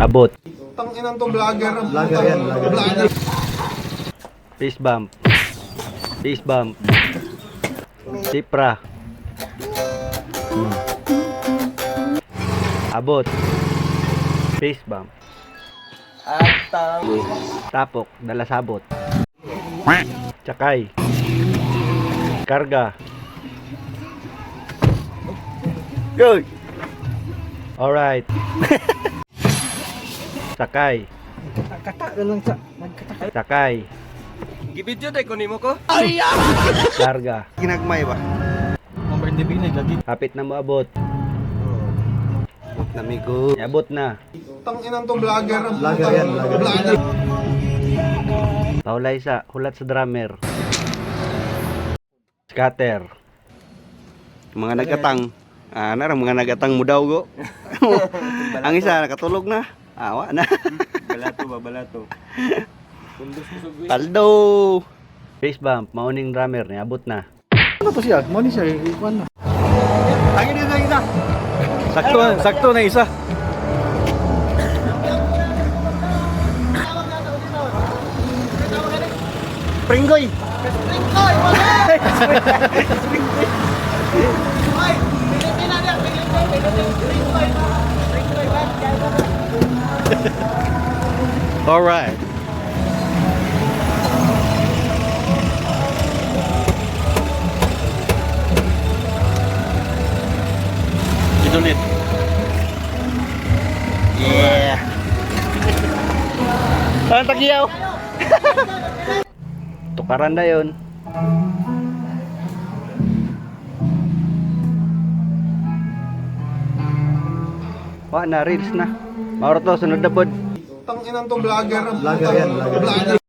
Abot. Tanginan to vlogger. Vlogger yan, vlogger. Fist bump. Fist bump. Sipra. Abot. Fist bump. Tapok, dala sabot. Tsakay. Karga. Good. Alright. Sakay. Kata lang sa nagkata. Sakay. Gibidyo day ko nimo ko. Karga. Ginagmay ba? Number hindi binay lagi. Kapit na mo abot. Namigo. Abot na. Tanginan to vlogger. Vlogger yan, vlogger. Paulay sa hulat sa drummer. Scatter. Mga nagatang. Narang mga nagatang mo daw go. Ang isa nakatulog na. Awa na. Balato ba balato. Paldo. Face bump, mauning drummer ni abot na. Ano to siya? Mo ni siya ikuan na. Tangin din sa isa. Sakto na isa. Pringgoy. All right. Ulit. Yeah. Ang tagiyaw. Tukaran na yun. Wala na, reels na. Mauro to, sunod na pod. Tanginan to vlogger. Vlogger yan, vlogger.